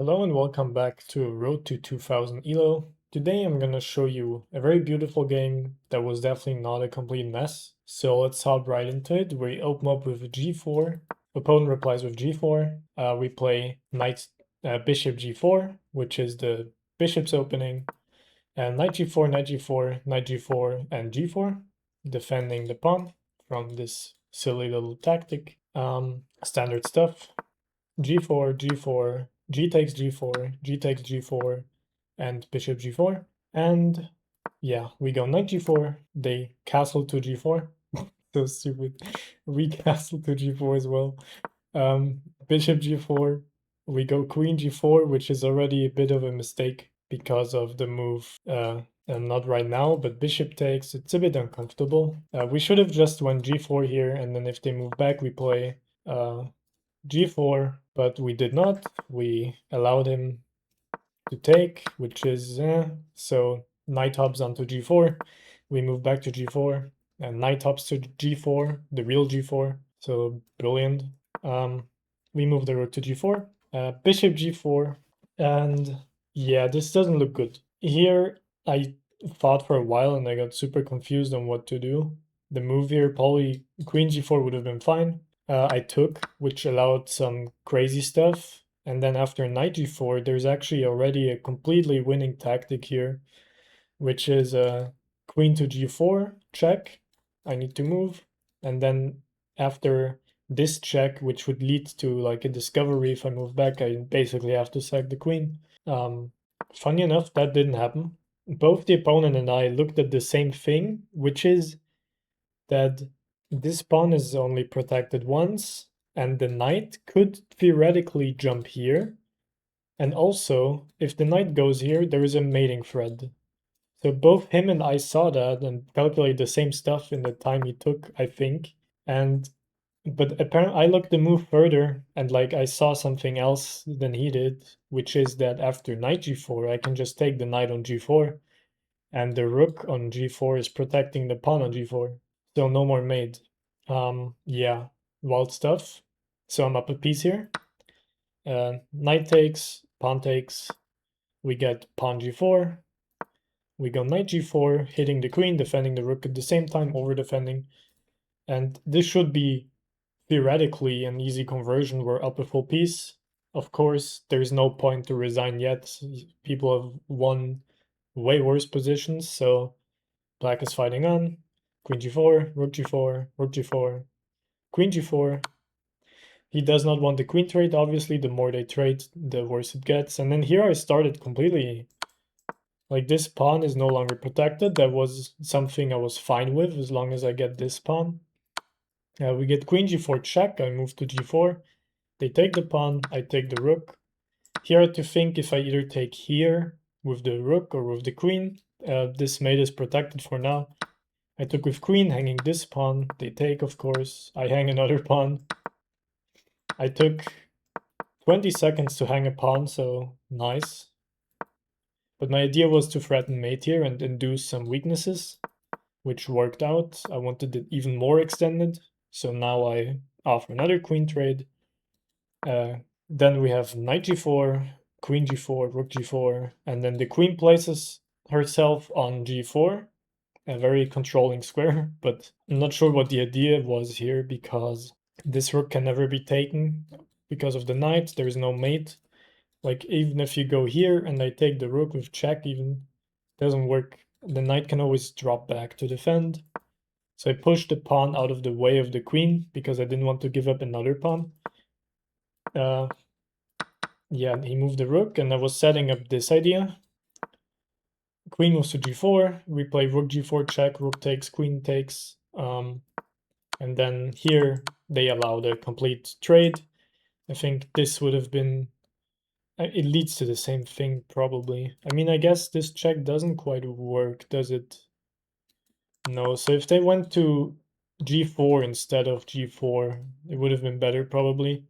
Hello and welcome back to Road to 2000 ELO. Today I'm gonna show you a very beautiful game that was definitely not a complete mess. So let's hop right into it. We open up with g4. Opponent replies with g4. We play bishop g4, which is the bishop's opening, and knight g4, knight g4, knight g4, and g4, defending the pawn from this silly little tactic. Standard stuff. G4, G4, G takes G4, G takes G4, and bishop G4. And yeah, we go knight G4, they castle to G4. So stupid. We castle to G4 as well. Bishop G4, we go queen G4, which is already a bit of a mistake because of the move. Not right now, but bishop takes. It's a bit uncomfortable. We should have just went G4 here, and then if they move back, we play G4, but we did not. We allowed him to take, which is so knight hops onto G4. We move back to G4, and knight hops to G4, the real G4. So brilliant. We move the rook to G4, bishop G4, and yeah, this doesn't look good. Here, I thought for a while and I got super confused on what to do. The move here, probably queen G4 would have been fine. I took, which allowed some crazy stuff. And then after knight g4, there's actually already a completely winning tactic here, which is queen to g4, check. I need to move. And then after this check, which would lead to like a discovery if I move back, I basically have to sack the queen. Funny enough, that didn't happen. Both the opponent and I looked at the same thing, which is that this pawn is only protected once, and the knight could theoretically jump here. And also, if the knight goes here, there is a mating thread. So both him and I saw that and calculated the same stuff in the time he took, I think. And but apparently I looked the move further and like I saw something else than he did, which is that after knight g4, I can just take the knight on g4, and the rook on g4 is protecting the pawn on g4. So no more mate. Yeah, wild stuff. So I'm up a piece here. Knight takes, pawn takes. We get pawn g4. We go knight g4, hitting the queen, defending the rook at the same time, over defending. And this should be theoretically an easy conversion. We're up a full piece. Of course, there's no point to resign yet. People have won way worse positions, so black is fighting on. Queen g4, rook g4, rook g4, queen g4. He does not want the queen trade, obviously. The more they trade, the worse it gets. And then here I started completely... Like, this pawn is no longer protected. That was something I was fine with, as long as I get this pawn. We get queen g4 check. I move to g4. They take the pawn. I take the rook. Here I have to think if I either take here with the rook or with the queen. This mate is protected for now. I took with queen, hanging this pawn. They take, of course. I hang another pawn. I took 20 seconds to hang a pawn, so nice. But my idea was to threaten mate here and induce some weaknesses, which worked out. I wanted it even more extended, so now I offer another queen trade. Then we have knight g4, queen g4, rook g4, and then the queen places herself on g4, a very controlling square, but I'm not sure what the idea was here because this rook can never be taken because of the knight. There is no mate. Like, even if you go here and I take the rook with check, even doesn't work. The knight can always drop back to defend. So I pushed the pawn out of the way of the queen because I didn't want to give up another pawn. Yeah, he moved the rook and I was setting up this idea. Queen moves to g4. We play rook g4 check, rook takes, queen takes. And then here they allow the complete trade. I think this would have been... It leads to the same thing, probably. I mean, I guess this check doesn't quite work, does it? No, so if they went to g4 instead of g4, it would have been better, probably.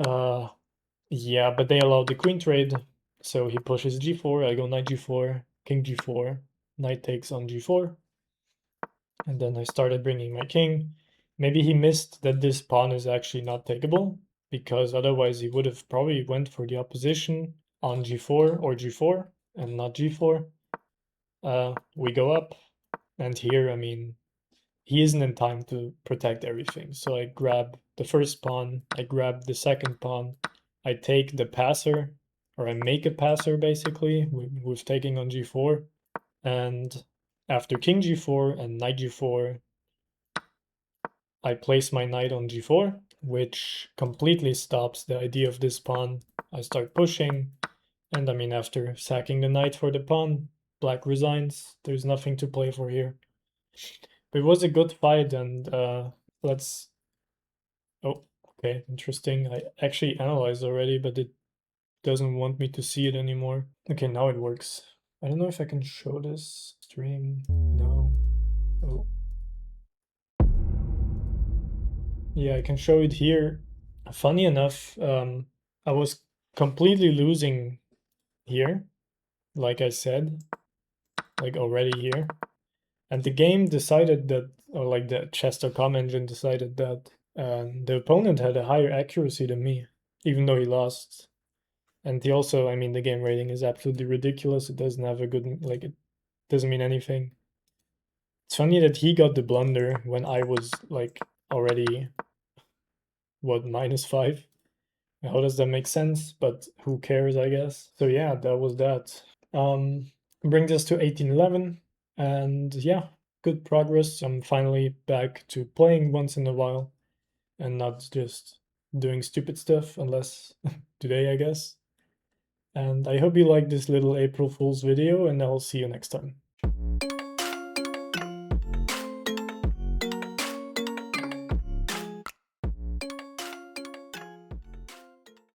Yeah, but they allowed the queen trade, so he pushes g4, I go knight g4, king g4, knight takes on g4. And then I started bringing my king. Maybe he missed that this pawn is actually not takeable. because otherwise he would have probably went for the opposition on g4 or g4 and not g4. We go up, and here, I mean, he isn't in time to protect everything. So I grab the first pawn, I grab the second pawn, I take the passer, or I make a passer basically with taking on g4. And after king g4 and knight g4, I place my knight on g4, which completely stops the idea of this pawn. I start pushing, and I mean, after sacking the knight for the pawn, black resigns. There's nothing to play for here. But it was a good fight, and let's... Oh, okay, interesting. I actually analyzed already, but it doesn't want me to see it anymore. Okay, now it works. I don't know if I can show this stream. No. Oh. Yeah, I can show it here. Funny enough, I was completely losing here, like I said, like already here. And the game decided that, or like the chess.com engine decided that the opponent had a higher accuracy than me, even though he lost. And he also, I mean, the game rating is absolutely ridiculous. It doesn't have a good, like, it doesn't mean anything. It's funny that he got the blunder when I was like already, what, -5? How does that make sense? But who cares, I guess. So yeah, that was that. Brings us to 1811, and yeah, good progress. I'm finally back to playing once in a while and not just doing stupid stuff, unless today, I guess. And I hope you liked this little April Fool's video, and I'll see you next time.